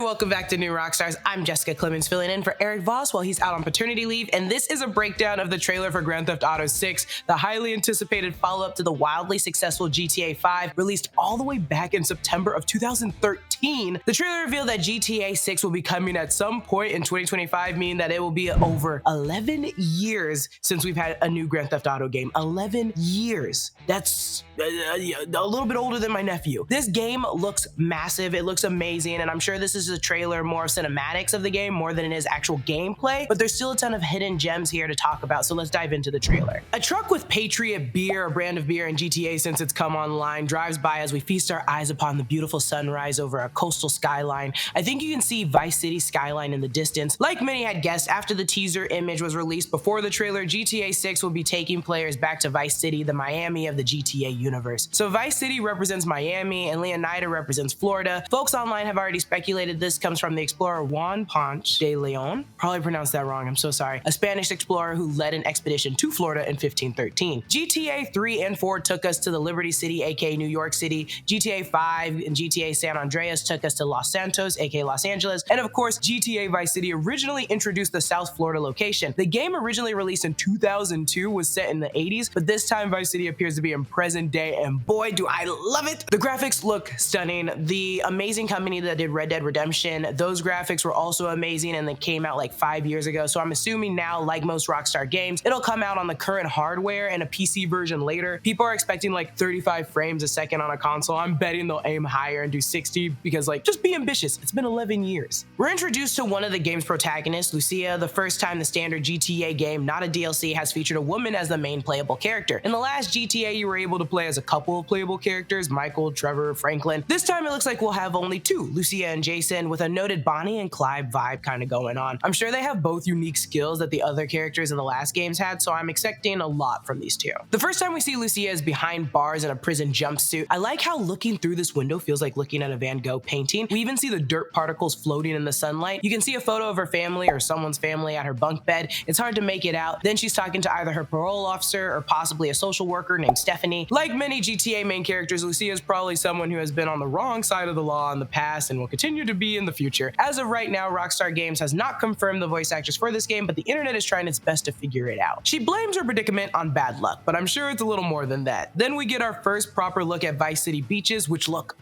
welcome back to New Rockstars. I'm Jessica Clemons filling in for Erik Voss while he's out on paternity leave, and this is a breakdown of the trailer for Grand Theft Auto 6, the highly anticipated follow-up to the wildly successful GTA 5, released all the way back in September of 2013. The trailer revealed that GTA 6 will be coming at some point in 2025, meaning that it will be over 11 years since we've had a new Grand Theft Auto game. 11 years. That's a little bit older than my nephew. This game looks massive, it looks amazing, and I'm sure this is a trailer more of cinematics of the game more than it is actual gameplay, but there's still a ton of hidden gems here to talk about, so let's dive into the trailer. A truck with Patriot beer, a brand of beer in GTA since it's come online, drives by as we feast our eyes upon the beautiful sunrise over a coastal skyline. I think you can see Vice City skyline in the distance. Like many had guessed, after the teaser image was released before the trailer, GTA 6 will be taking players back to Vice City, the Miami of the GTA universe. So Vice City represents Miami and Leonida represents Florida. Folks online have already speculated this comes from the explorer Juan Ponce de Leon. Probably pronounced that wrong, I'm so sorry. A Spanish explorer who led an expedition to Florida in 1513. GTA 3 and 4 took us to the Liberty City, aka New York City. GTA 5 and GTA San Andreas took us to Los Santos, aka Los Angeles. And of course, GTA Vice City originally introduced the South Florida location. The game originally released in 2002 was set in the 80s, but this time Vice City appears to be in present day, and boy, do I love it! The graphics look stunning. The amazing company that did Red Dead Redemption, those graphics were also amazing, and they came out like 5 years ago, so I'm assuming now, like most Rockstar games, it'll come out on the current hardware and a PC version later. People are expecting like 35 frames a second on a console. I'm betting they'll aim higher and do 60 because, like, just be ambitious. It's been 11 years. We're introduced to one of the game's protagonists, Lucia, the first time the standard GTA game, not a DLC, has featured a woman as the main playable character. In the last GTA, you were able to play as a couple of playable characters, Michael, Trevor, Franklin. This time it looks like we'll have only two, Lucia and Jason, with a noted Bonnie and Clyde vibe kind of going on. I'm sure they have both unique skills that the other characters in the last games had, so I'm expecting a lot from these two. The first time we see Lucia is behind bars in a prison jumpsuit. I like how looking through this window feels like looking at a Van Gogh painting. We even see the dirt particles floating in the sunlight. You can see a photo of her family or someone's family at her bunk bed. It's hard to make it out. Then she's talking to either her parole officer or possibly a social worker named Stephanie. Like many GTA main characters, Lucia is probably someone who has been on the wrong side of the law in the past and will continue to be in the future. As of right now, Rockstar Games has not confirmed the voice actress for this game, but the internet is trying its best to figure it out. She blames her predicament on bad luck, but I'm sure it's a little more than that. Then we get our first proper look at Vice City beaches, which look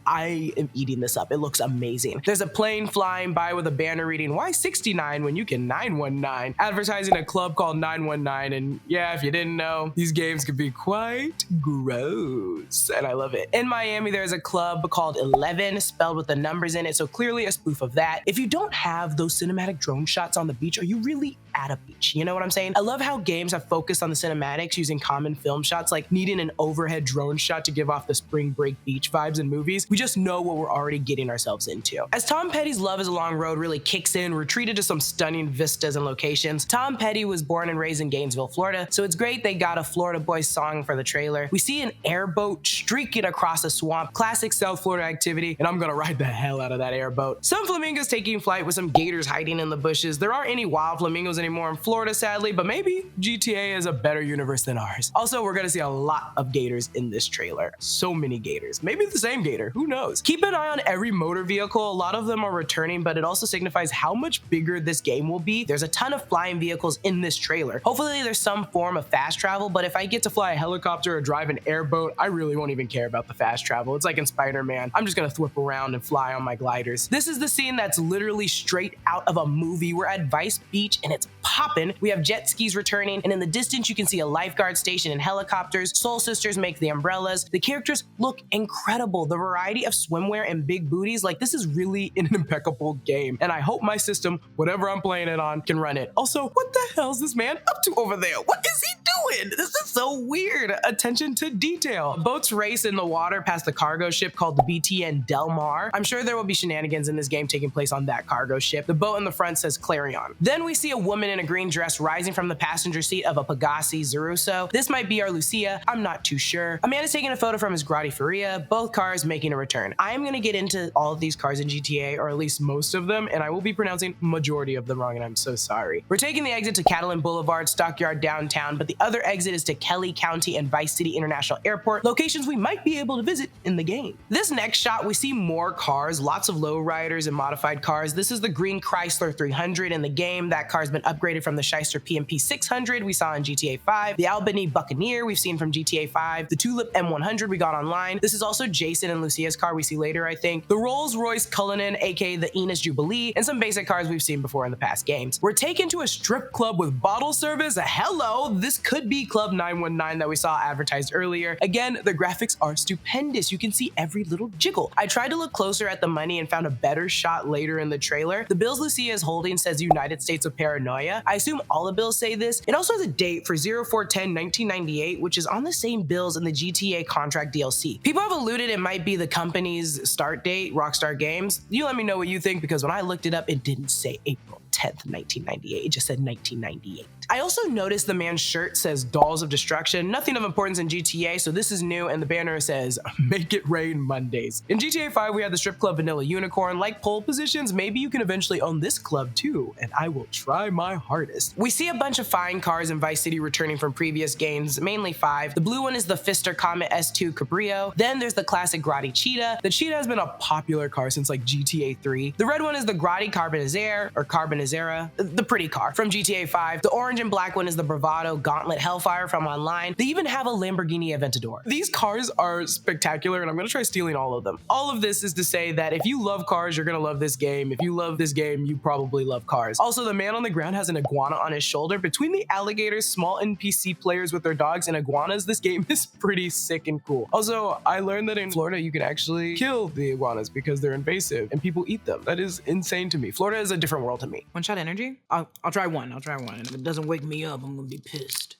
I am eating this up. It looks amazing. There's a plane flying by with a banner reading, "Why 69 when you can 919?" advertising a club called 919, and yeah, if you didn't know, these games could be quite gross, and I love it. In Miami, there's a club called 11, spelled with the numbers in it, so clearly a spoof of that. If you don't have those cinematic drone shots on the beach, are you really at a beach? You know what I'm saying? I love how games have focused on the cinematics using common film shots, like needing an overhead drone shot to give off the spring break beach vibes in movies. We just know what we're already getting ourselves into. As Tom Petty's Love is a Long Road really kicks in, we're treated to some stunning vistas and locations. Tom Petty was born and raised in Gainesville, Florida, so it's great they got a Florida boy song for the trailer. We see an airboat streaking across a swamp, classic South Florida activity, and I'm gonna ride the hell out of that airboat. Some flamingos taking flight with some gators hiding in the bushes. There aren't any wild flamingos anymore in Florida, sadly, but maybe GTA is a better universe than ours. Also, we're gonna see a lot of gators in this trailer. So many gators. Maybe the same gator, who knows? Keep an eye on every motor vehicle. A lot of them are returning, but it also signifies how much bigger this game will be. There's a ton of flying vehicles in this trailer. Hopefully there's some form of fast travel, but if I get to fly a helicopter or drive an airboat, I really won't even care about the fast travel. It's like in Spider-Man. I'm just gonna thwip around and fly on my gliders. This is the scene that's literally straight out of a movie. We're at Vice Beach and it's poppin'. We have jet skis returning, and in the distance you can see a lifeguard station and helicopters. Soul Sisters make the umbrellas. The characters look incredible. The variety of swimwear and big booties, like, this is really an impeccable game, and I hope my system, whatever I'm playing it on, can run it. Also, what the hell is this man up to over there? What is he doing? This is so weird. Attention to detail. Boats race in the water past the cargo ship called the BTN Del Mar. I'm sure there will be shenanigans in this game taking place on that cargo ship. The boat in the front says Carrion. Then we see a woman in a a green dress rising from the passenger seat of a Pegassi Zeruso. This might be our Lucia, I'm not too sure. A man is taking a photo from his Kiatpiriya, both cars making a return. I am going to get into all of these cars in GTA, or at least most of them, and I will be pronouncing majority of them wrong, and I'm so sorry. We're taking the exit to Catalan Boulevard, Stockyard downtown, but the other exit is to Kelly County and Vice City International Airport, locations we might be able to visit in the game. This next shot, we see more cars, lots of lowriders and modified cars. This is the green Chrysler 300 in the game. That car's been upgraded from the Shyster PMP 600 we saw in GTA 5, the Albany Buccaneer we've seen from GTA 5, the Tulip M100 we got online. This is also Jason and Lucia's car we see later, I think. The Rolls-Royce Cullinan, aka the Enos Jubilee, and some basic cars we've seen before in the past games. We're taken to a strip club with bottle service. Hello, this could be Club 919 that we saw advertised earlier. Again, the graphics are stupendous. You can see every little jiggle. I tried to look closer at the money and found a better shot later in the trailer. The bills Lucia is holding says United States of Paranoia. I assume all the bills say this. It also has a date for 04/10/1998, which is on the same bills in the GTA contract DLC. People have alluded it might be the company's start date, Rockstar Games. You let me know what you think, because when I looked it up, it didn't say April 10th, 1998. It just said 1998. I also noticed the man's shirt says Dolls of Destruction. Nothing of importance in GTA, so this is new, and the banner says, Make It Rain Mondays. In GTA 5, we had the strip club Vanilla Unicorn. Like pole positions, maybe you can eventually own this club too, and I will try my hardest. We see a bunch of fine cars in Vice City returning from previous games, mainly 5. The blue one is the Pfister Comet S2 Cabrio. Then there's the classic Grotti Cheetah. The Cheetah has been a popular car since like GTA 3. The red one is the Grotti Carbonizera, or Carbonizera, the pretty car from GTA 5. The orange and black one is the Bravado Gauntlet Hellfire from online. They even have a Lamborghini Aventador. These cars are spectacular, and I'm gonna try stealing all of them. All of this is to say that if you love cars, you're gonna love this game. If you love this game, you probably love cars. Also, the man on the ground has an iguana on his shoulder. Between the alligators, small NPC players with their dogs, and iguanas, this game is pretty sick and cool. Also, I learned that in Florida, you can actually kill the iguanas because they're invasive and people eat them. That is insane to me. Florida is a different world to me. One-shot energy? I'll try one. And if it doesn't wake me up, I'm gonna be pissed.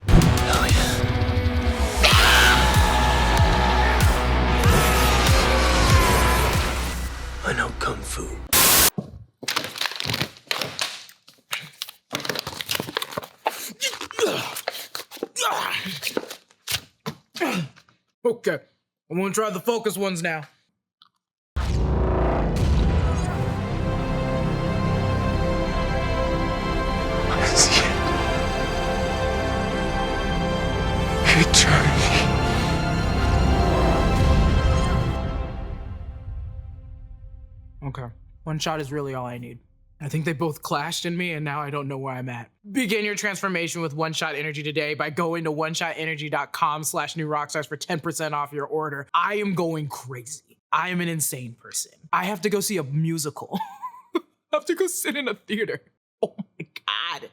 Oh yeah. I know Kung Fu. Okay, I'm gonna try the focus ones now. Okay, one shot is really all I need. I think they both clashed in me, and now I don't know where I'm at. Begin your transformation with one-shot energy today by going to oneshotenergy.com/newrockstars for 10% off your order. I am going crazy. I am an insane person. I have to go see a musical. I have to go sit in a theater. Oh my God.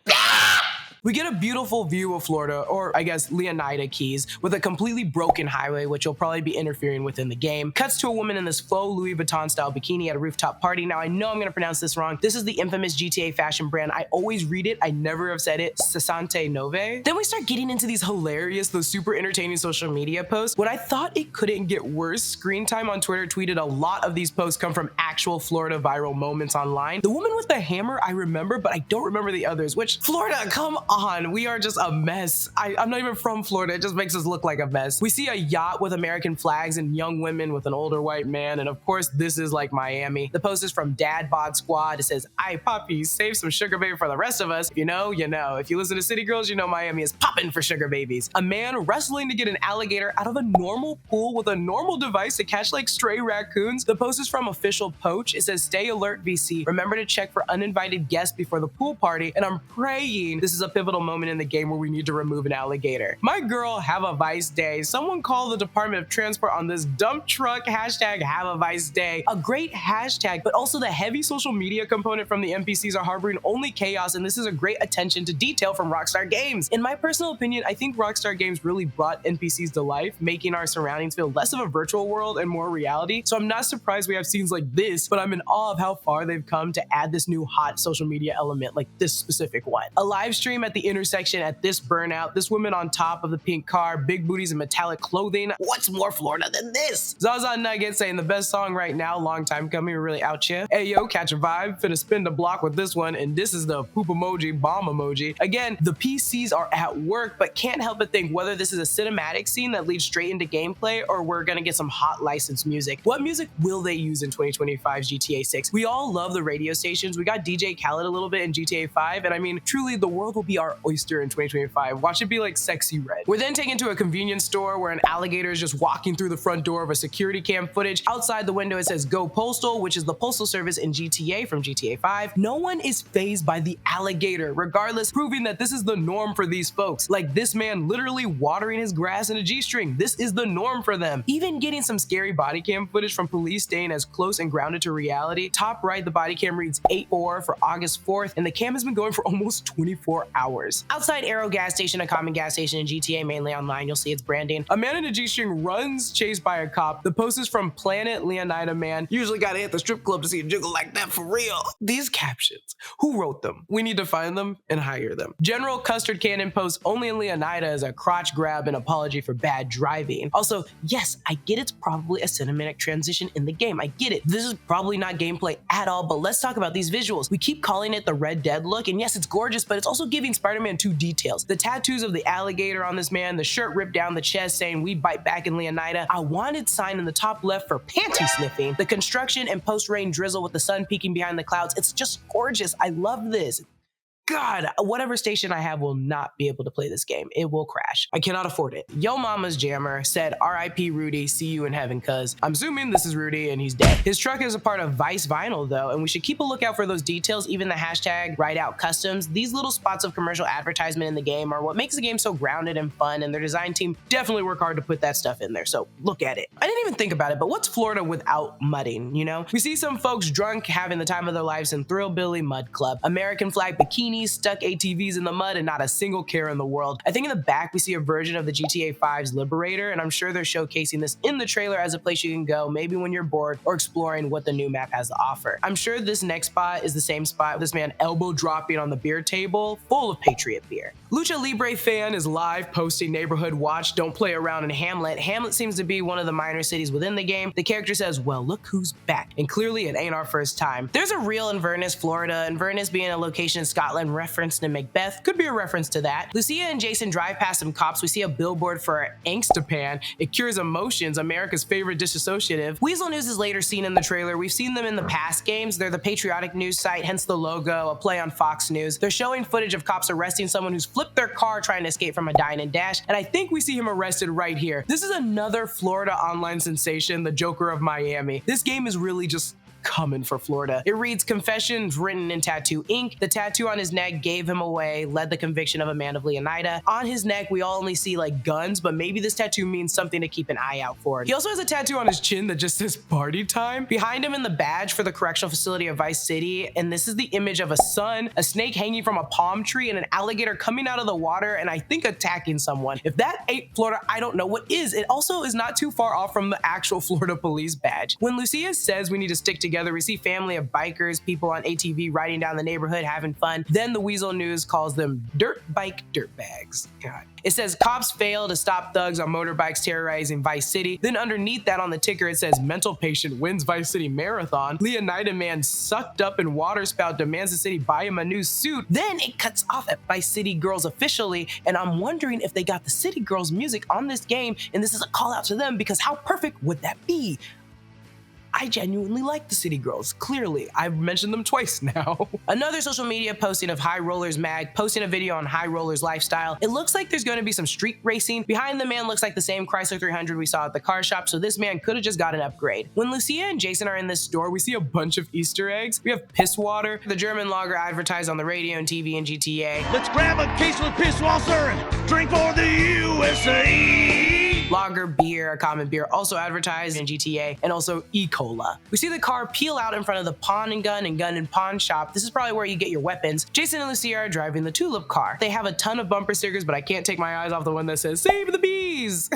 We get a beautiful view of Florida, or I guess Leonida Keys, with a completely broken highway, which will probably be interfering within the game. Cuts to a woman in this faux Louis Vuitton style bikini at a rooftop party. Now I know I'm gonna pronounce this wrong. This is the infamous GTA fashion brand. I always read it, I never have said it, 69. Then we start getting into these hilarious, those super entertaining social media posts. When I thought it couldn't get worse, Screen Time on Twitter tweeted a lot of these posts come from actual Florida viral moments online. The woman with the hammer I remember, but I don't remember the others, which, Florida, come on, we are just a mess. I'm not even from Florida, it just makes us look like a mess. We see a yacht with American flags and young women with an older white man, and of course this is like Miami. The post is from Dad Bod Squad. It says, "Aye Poppy, save some sugar baby for the rest of us. If you know, you know. If you listen to City Girls, you know Miami is popping for sugar babies." A man wrestling to get an alligator out of a normal pool with a normal device to catch like stray raccoons. The post is from Official Poach. It says, "Stay alert VC. Remember to check for uninvited guests before the pool party," and I'm praying this is a pivotal moment in the game where we need to remove an alligator. My girl, have a vice day. Someone call the Department of Transport on this dump truck. Hashtag have a vice day. A great hashtag, but also the heavy social media component from the NPCs are harboring only chaos, and this is a great attention to detail from Rockstar Games. In my personal opinion, I think Rockstar Games really brought NPCs to life, making our surroundings feel less of a virtual world and more reality. So I'm not surprised we have scenes like this, but I'm in awe of how far they've come to add this new hot social media element, like this specific one. A live stream at at the intersection at this burnout, this woman on top of the pink car, big booties and metallic clothing. What's more Florida than this? Zaza Nugget saying the best song right now, long time coming, we're really out ya. Hey yo, catch a vibe, finna spin the block with this one, and this is the poop emoji, bomb emoji. Again, the PCs are at work, but can't help but think whether this is a cinematic scene that leads straight into gameplay or we're gonna get some hot licensed music. What music will they use in 2025's GTA 6? We all love the radio stations. We got DJ Khaled a little bit in GTA 5, and I mean, truly, the world will be our oyster in 2025. Watch it be like Sexy Red. We're then taken to a convenience store where an alligator is just walking through the front door of a security cam footage. Outside the window, it says Go Postal, which is the postal service in GTA from GTA 5. No one is fazed by the alligator, regardless, proving that this is the norm for these folks. Like this man literally watering his grass in a G-string. This is the norm for them. Even getting some scary body cam footage from police staying as close and grounded to reality. Top right, the body cam reads 8-4 for August 4th, and the cam has been going for almost 24 hours. Outside Arrow gas station, a common gas station in GTA, mainly online, you'll see its branding. A man in a G-string runs chased by a cop. The post is from Planet Leonida Man. Usually gotta hit the strip club to see a jiggle like that for real. These captions, who wrote them? We need to find them and hire them. General Custard Cannon posts only in Leonida as a crotch grab and apology for bad driving. Also, yes, I get it's probably a cinematic transition in the game. I get it. This is probably not gameplay at all, but let's talk about these visuals. We keep calling it the Red Dead look, and yes, it's gorgeous, but it's also giving Spider-Man 2 details. The tattoos of the alligator on this man, the shirt ripped down the chest saying we bite back in Leonida, a wanted sign in the top left for panty sniffing, the construction and post-rain drizzle with the sun peeking behind the clouds. It's just gorgeous. I love this. God, whatever station I have will not be able to play this game. It will crash. I cannot afford it. Yo Mama's Jammer said, R.I.P. Rudy, see you in heaven, cuz. I'm assuming this is Rudy and he's dead. His truck is a part of Vice Vinyl though, and we should keep a lookout for those details, even the hashtag #RideOutCustoms. These little spots of commercial advertisement in the game are what makes the game so grounded and fun, and their design team definitely work hard to put that stuff in there, so look at it. I didn't even think about it, but what's Florida without mudding, you know? We see some folks drunk having the time of their lives in Thrillbilly Mud Club. American flag bikinis, stuck ATVs in the mud, and not a single care in the world. I think in the back we see a version of the GTA 5's Liberator, and I'm sure they're showcasing this in the trailer as a place you can go, maybe when you're bored or exploring what the new map has to offer. I'm sure this next spot is the same spot with this man elbow dropping on the beer table full of Patriot beer. Lucha Libre fan is live posting neighborhood watch, don't play around in Hamlet. Hamlet seems to be one of the minor cities within the game. The character says, well, look who's back. And clearly it ain't our first time. There's a real Inverness, Florida. Inverness being a location in Scotland referenced in Macbeth, could be a reference to that. Lucia and Jason drive past some cops. We see a billboard for Angstapan. It cures emotions, America's favorite disassociative. Weasel News is later seen in the trailer. We've seen them in the past games. They're the patriotic news site, hence the logo, a play on Fox News. They're showing footage of cops arresting someone who's flipped their car trying to escape from a dine and dash, and I think we see him arrested right here. This is another Florida online sensation, the Joker of Miami. This game is really just coming for Florida. It reads confessions written in tattoo ink. The tattoo on his neck gave him away, led the conviction of a man of Leonida. On his neck, we all only see like guns, but maybe this tattoo means something to keep an eye out for. He also has a tattoo on his chin that just says party time. Behind him in the badge for the correctional facility of Vice City, and this is the image of a sun, a snake hanging from a palm tree, and an alligator coming out of the water and I think attacking someone. If that ain't Florida, I don't know what is. It also is not too far off from the actual Florida police badge. When Lucia says we need to stick together, we see family of bikers, people on ATV riding down the neighborhood having fun. Then the Weasel News calls them dirt bike dirtbags. God. It says cops fail to stop thugs on motorbikes terrorizing Vice City. Then underneath that on the ticker it says mental patient wins Vice City marathon. Leonida man sucked up in waterspout demands the city buy him a new suit. Then it cuts off at Vice City Girls officially, and I'm wondering if they got the City Girls music on this game and this is a call out to them, because how perfect would that be? I genuinely like the City Girls, clearly. I've mentioned them twice now. Another social media posting of High Rollers Mag, posting a video on High Rollers lifestyle. It looks like there's gonna be some street racing. Behind the man looks like the same Chrysler 300 we saw at the car shop, so this man could have just got an upgrade. When Lucia and Jason are in this store, we see a bunch of Easter eggs. We have piss water. The German lager advertised on the radio and TV in GTA. Let's grab a case of Pisswasser and drink for the USA. Lager beer, a common beer, also advertised in GTA, and also E-Cola. We see the car peel out in front of the pawn and gun and pawn shop. This is probably where you get your weapons. Jason and Lucia are driving the Tulip car. They have a ton of bumper stickers, but I can't take my eyes off the one that says, "Save the bees!"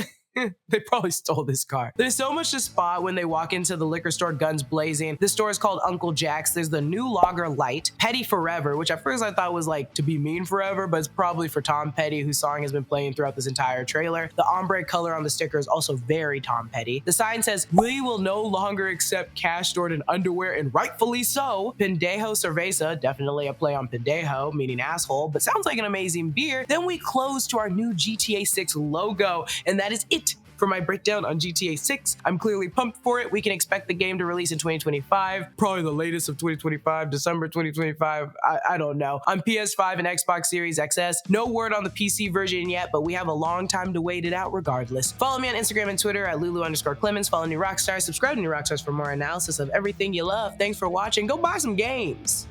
They probably stole this car. There's so much to spot when they walk into the liquor store, guns blazing. This store is called Uncle Jack's. There's the new lager light, Petty Forever, which at first I thought was like to be mean forever, but it's probably for Tom Petty, whose song has been playing throughout this entire trailer. The ombre color on the sticker is also very Tom Petty. The sign says, "We will no longer accept cash stored in underwear, and rightfully so. Pendejo Cerveza," definitely a play on pendejo, meaning asshole, but sounds like an amazing beer. Then we close to our new GTA 6 logo, and that is it for my breakdown on GTA 6. I'm clearly pumped for it. We can expect the game to release in 2025, probably the latest of 2025, December 2025, I don't know. On PS5 and Xbox Series XS. No word on the PC version yet, but we have a long time to wait it out regardless. Follow me on Instagram and Twitter at Lulu_Clemons. Follow New Rockstars. Subscribe to New Rockstars for more analysis of everything you love. Thanks for watching. Go buy some games.